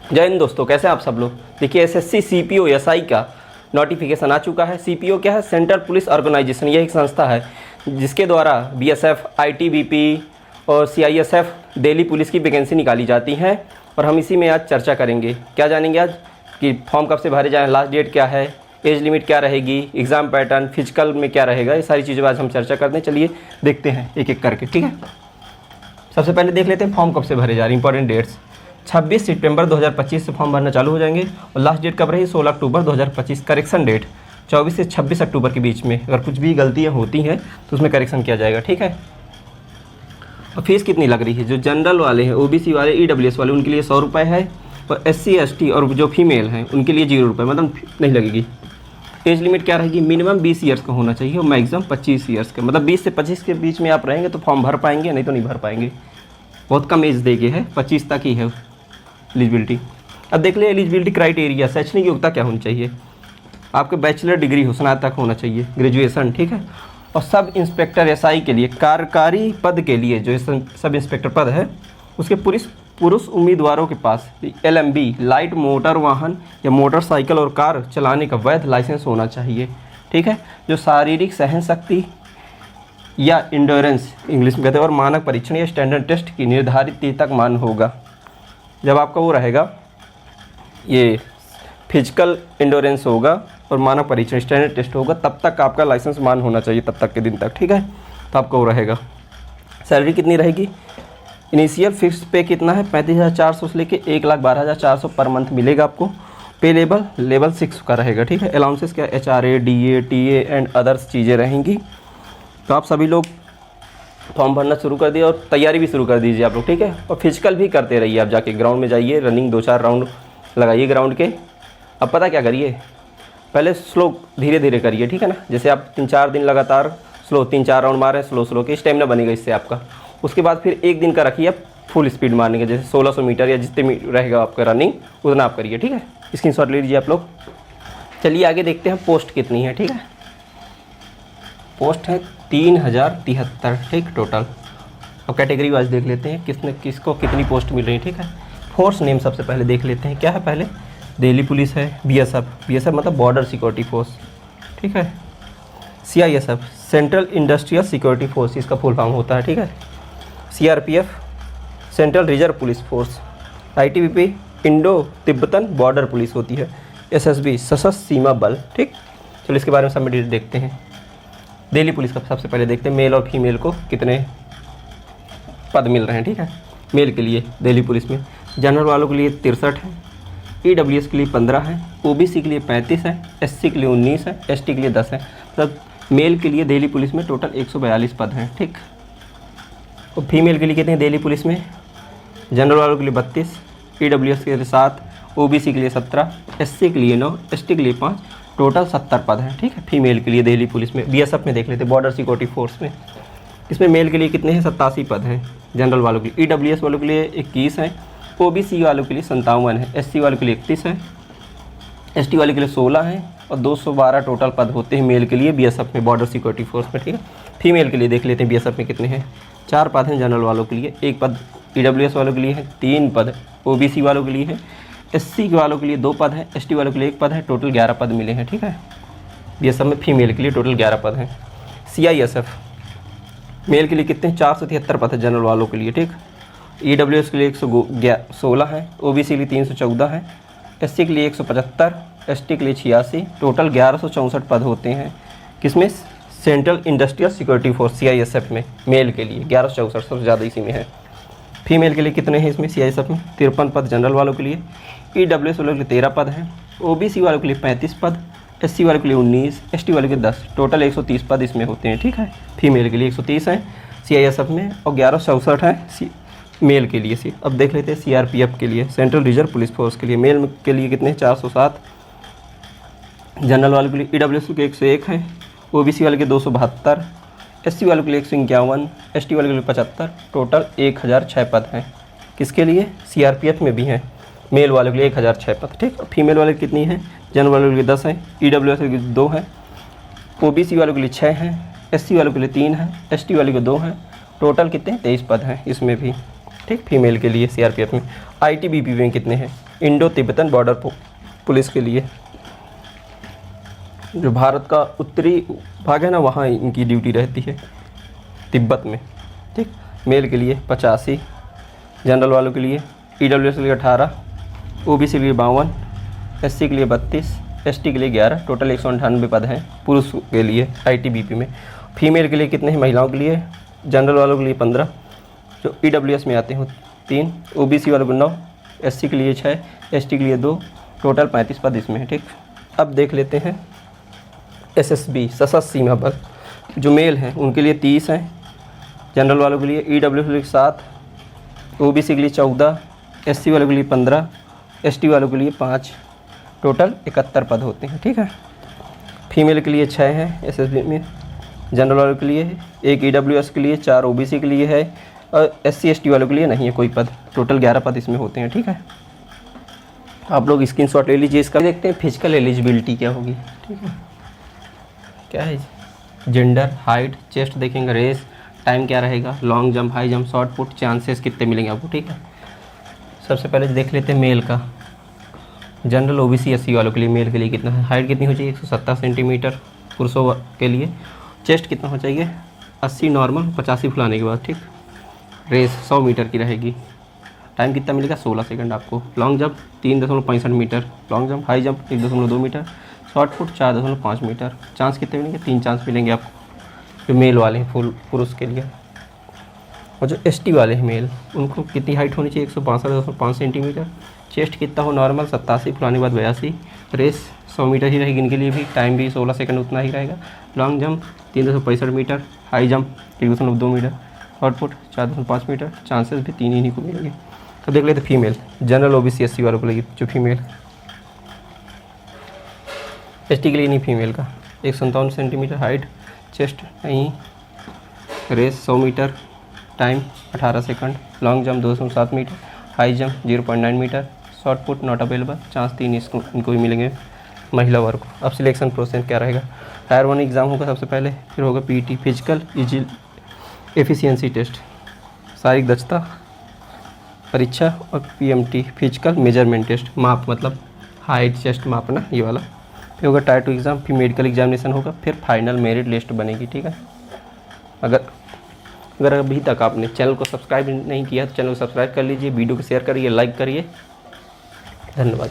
जय हिंद दोस्तों, कैसे हैं आप सब लोग। देखिए एसएससी सीपीओ एसआई का नोटिफिकेशन आ चुका है। सीपीओ क्या है? Central police organisation. यह एक संस्था है जिसके द्वारा बीएसएफ, आईटीबीपी और सीआईएसएफ दिल्ली पुलिस की वैकेंसी निकाली जाती हैं और हम इसी में आज चर्चा करेंगे। क्या जानेंगे आज कि फॉर्म कब से भरे जाएँ, लास्ट डेट क्या है, एज लिमिट क्या रहेगी, एग्ज़ाम पैटर्न, फिजिकल में क्या रहेगा, ये सारी चीज़ें आज हम चर्चा करते हैं। चलिए देखते हैं एक एक करके, ठीक है। सबसे पहले देख लेते हैं फॉर्म कब से भरे जा रहे हैं। इंपॉर्टेंट डेट्स 26 सितंबर 2025 से फॉर्म भरना चालू हो जाएंगे और लास्ट डेट कब रही? 16 अक्टूबर 2025। करेक्शन डेट 24 से 26 अक्टूबर के बीच में अगर कुछ भी गलतियां होती हैं तो उसमें करेक्शन किया जाएगा, ठीक है। और फीस कितनी लग रही है? जो जनरल वाले हैं, ओबीसी वाले, ईडब्ल्यूएस वाले, उनके लिए 100 रुपये है और एससी एसटी और जो फीमेल हैं उनके लिए 0 रुपये, मतलब नहीं लगेगी। एज लिमिट क्या रहेगी? मिनिमम 20 ईयर्स का होना चाहिए और मैक्सिमम 25 ईयर्स का, मतलब 20 से 25 के बीच में आप रहेंगे तो फॉर्म भर पाएंगे, नहीं तो नहीं भर पाएंगे। बहुत कम एज देके है, 25 तक ही है एलिजिबिलिटी। अब देख ले एलिजिबिलिटी क्राइटेरिया। शैक्षणिक योग्यता क्या होनी चाहिए? आपके बैचलर डिग्री हो, स्नातक होना चाहिए, ग्रेजुएशन, ठीक है। और सब इंस्पेक्टर एसआई के लिए, कार्यकारी पद के लिए, जो सब इंस्पेक्टर पद है उसके पुरुष उम्मीदवारों के पास एलएमबी, लाइट मोटर वाहन या मोटरसाइकिल और कार चलाने का वैध लाइसेंस होना चाहिए, ठीक है। जो शारीरिक सहन शक्ति या इंडोरेंस इंग्लिश में कहते हैं और मानक परीक्षण या स्टैंडर्ड टेस्ट की निर्धारित तिथि तक मान होगा। जब आपका वो रहेगा, ये फिजिकल इंडोरेंस होगा और मानक परीक्षण स्टैंडर्ड टेस्ट होगा, तब तक आपका लाइसेंस मान होना चाहिए, तब तक के दिन तक, ठीक है। तो आपका वो रहेगा। सैलरी कितनी रहेगी? इनिशियल फिक्स पे कितना है? 35,400 से लेके 1,12,400 पर मंथ मिलेगा आपको। पे लेवल 6 का रहेगा, ठीक है। अलाउंसेस क्या? HRA, DA, TA and others चीज़ें रहेंगी। तो आप सभी लोग फॉर्म भरना शुरू कर दिए और तैयारी भी शुरू कर दीजिए आप लोग, ठीक है। और फिजिकल भी करते रहिए। आप जाके ग्राउंड में जाइए, रनिंग 2-4 राउंड लगाइए ग्राउंड के। अब पता क्या करिए, पहले स्लो धीरे धीरे करिए, ठीक है ना। जैसे आप 3-4 दिन लगातार स्लो 3-4 राउंड मारें, स्लो के स्टेमिना बनेगा इससे आपका। उसके बाद फिर एक दिन का रखिए आप फुल स्पीड मारने के, जैसे 1600 मीटर या जितने रहेगा आपका रनिंग उतना आप करिए, ठीक है। स्क्रीनशॉट ले लीजिए आप लोग। चलिए आगे देखते हैं पोस्ट कितनी है, ठीक है। पोस्ट है 3073, ठीक, टोटल। अब कैटेगरी वाइज देख लेते हैं किसको कितनी पोस्ट मिल रही है, ठीक है। फोर्स नेम सबसे पहले देख लेते हैं। क्या है? पहले दिल्ली पुलिस है, बीएसएफ मतलब बॉर्डर सिक्योरिटी फोर्स, ठीक है। CISF central industrial security force, इसका फुल फॉर्म होता है, ठीक है। CRPF central reserve police force. ITBP Indo Tibetan border police होती है। एसएसबी सशस्त्र सीमा बल, ठीक। चलो इसके बारे में सब डिटेल देखते हैं। दिल्ली पुलिस का सबसे पहले देखते हैं मेल और फीमेल को कितने पद मिल रहे हैं, ठीक है। मेल के लिए दिल्ली पुलिस में जनरल वालों के लिए 63 है, ईडब्ल्यूएस के लिए 15 है, ओबीसी के लिए 35 है, एससी के लिए 19 है, एसटी के लिए 10 है। मतलब मेल के लिए दिल्ली पुलिस में टोटल 142 पद हैं, ठीक। और फीमेल के लिए कितने हैं दिल्ली पुलिस में? जनरल वालों के लिए 32, ईडब्ल्यूएस के लिए 7, ओबीसी के लिए 17, एससी के लिए 9, एसटी के लिए 5, टोटल 70 पद हैं, ठीक है। फीमेल के लिए दिल्ली पुलिस में। बीएसएफ में देख लेते हैं, बॉर्डर सिक्योरिटी फोर्स में। इसमें मेल के लिए कितने हैं? 87 पद हैं जनरल वालों के लिए। ईडब्ल्यूएस वालों के लिए 21 हैं, ओबीसी वालों के लिए 57 है, एससी वालों के लिए 31 है, एसटी वालों के लिए 16 हैं और 212 टोटल पद होते हैं मेल के लिए बीएसएफ में, बॉर्डर सिक्योरिटी फोर्स में, ठीक है। फीमेल के लिए देख लेते हैं बीएसएफ में कितने हैं। 4 पद हैं जनरल वालों के लिए, 1 पद ईडब्ल्यूएस वालों के लिए है, 3 पद ओबीसी वालों के लिए है, एससी वालों के लिए 2 पद हैं, एसटी वालों के लिए 1 पद है, टोटल 11 पद मिले हैं, ठीक है। बीएसएफ में फीमेल के लिए टोटल 11 पद हैं। सीआईएसएफ मेल के लिए कितने? 473 पद है जनरल वालों के लिए, ठीक। ईडब्ल्यूएस के लिए 116 है, ओबीसी के लिए 314 है, एससी के लिए 175, एसटी के लिए 86, टोटल 1164 पद होते हैं। किसमें? Central industrial security force CISF में मेल के लिए 1164, सबसे ज़्यादा इसी में है। फीमेल के लिए कितने हैं इसमें? सीआईएसएफ में 53 पद जनरल वालों के लिए, ईडब्ल्यूएस वालों के लिए 13 पद हैं, ओबीसी वालों के लिए 35 पद, एससी वालों के लिए 19, एसटी वालों के 10, टोटल 130 पद इसमें होते हैं, ठीक है। फीमेल के लिए 130 हैं सीआईएसएफ में और 1164 हैं मेल के लिए। अब देख लेते हैं सीआरपीएफ के लिए, सेंट्रल रिजर्व पुलिस फोर्स के लिए। मेल के लिए कितने? 407, जनरल वालों के लिए ईडब्ल्यूएस के 101 हैं, ओबीसी वाले के 272, एससी वालों के लिए 151, एसटी वालों के लिए 75, टोटल 1006 पद हैं। किसके लिए? सीआरपीएफ में भी हैं मेल वालों के लिए 1006 पद, ठीक। फीमेल वाले कितनी हैं? जनरल वालों के लिए 10 हैं, ईडब्ल्यूएस के लिए 2 हैं, ओबीसी वालों के लिए 6 हैं, एससी वालों के लिए 3 हैं, एसटी वालों के 2 हैं, टोटल कितने? 23 पद हैं इसमें भी, ठीक। फीमेल के लिए सीआरपीएफ में। आईटीबीपी में कितने हैं? इंडो तिब्बतन बॉर्डर पुलिस के लिए, जो भारत का उत्तरी भाग है ना, वहाँ इनकी ड्यूटी रहती है तिब्बत में, ठीक। मेल के लिए 85, जनरल वालों के लिए EWS के लिए 18, OBC के लिए 52, SC के लिए 32, ST के लिए 11, टोटल 198 पद हैं पुरुष के लिए ITBP में। फीमेल के लिए कितने हैं महिलाओं के लिए? जनरल वालों के लिए 15, जो EWS में आते हैं 3, OBC वालों को 9, SC के लिए 6, ST के लिए 2, टोटल 35 पद इसमें है, ठीक। अब देख लेते हैं SSB सशस्त्र सीमा बल, जो मेल हैं उनके लिए 30 हैं, जनरल वालों के लिए EWS के लिए 7, OBC के लिए 14, SC वालों के लिए 15, ST वालों के लिए 5, टोटल 71 पद होते हैं, ठीक है। फीमेल के लिए 6 हैं SSB में, जनरल वालों के लिए 1, EWS के लिए 4, OBC के लिए है, और SC ST वालों के लिए नहीं है कोई पद, टोटल 11 पद इसमें होते हैं, ठीक है। आप लोग स्क्रीनशॉट ले लीजिए इसका। देखते हैं फिजिकल एलिजिबिलिटी क्या होगी, ठीक है। क्या है? जेंडर, हाइट, चेस्ट देखेंगे, रेस, टाइम क्या रहेगा, long jump, high jump, short put, chances कितने मिलेंगे आपको, ठीक है। सबसे पहले देख लेते हैं मेल का। जनरल OBC SC वालों के लिए मेल के लिए कितना है? हाइट कितनी हो चाहिए? 170 सेंटीमीटर पुरुषों के लिए। चेस्ट कितना हो चाहिए? 80 नॉर्मल, 85 फुलाने के बाद, ठीक। रेस 100 मीटर की रहेगी। टाइम कितना मिलेगा? 16 सेकंड आपको। Long jump 3.65 metre long jump, high jump 1.2 metre, short put 4.5 metre. Chance कितने मिलेंगे? 3 चांस मिलेंगे आपको, जो मेल वाले हैं फुल पुरुष के लिए। और जो ST वाले हैं मेल, उनको कितनी हाइट होनी चाहिए? 162.5 सेंटीमीटर। चेस्ट कितना हो? नॉर्मल 87 फुलाने के बाद 82। रेस 100 मीटर ही रहेगी इनके लिए भी, टाइम भी 16 सेकंड उतना ही रहेगा। Long jump 3.65 metre, high jump 1.2 metre, short put 4.5 metre. Chances भी 3 ही को मिलेंगे। अब देख लेते फीमेल, जनरल OBC SC वालों को लेगी जो फीमेल। ST के लिए नहीं फीमेल का 157 सेंटीमीटर हाइट, चेस्ट नहीं, race 100 metre, time 18 second, long jump 207 metre, high jump 0.9 metre, short put not available. Chance 3 इनको भी मिलेंगे महिला वर्ग को। अब सिलेक्शन प्रोसेस क्या रहेगा? टायर 1 एग्ज़ाम होगा सबसे पहले, फिर होगा PET फिजिकल एफिशिएंसी टेस्ट, शारीरिक दक्षता परीक्षा, और PMT फिजिकल मेजरमेंट टेस्ट, माप मतलब हाइट चेस्ट मापना ये वाला। फिर होगा टायर 2 एग्ज़ाम, फिर मेडिकल एग्जामिनेशन होगा, फिर फाइनल मेरिट लिस्ट बनेगी, ठीक है। अगर अभी तक आपने चैनल को सब्सक्राइब नहीं किया तो चैनल को सब्सक्राइब कर लीजिए, वीडियो को शेयर करिए, लाइक करिए। धन्यवाद।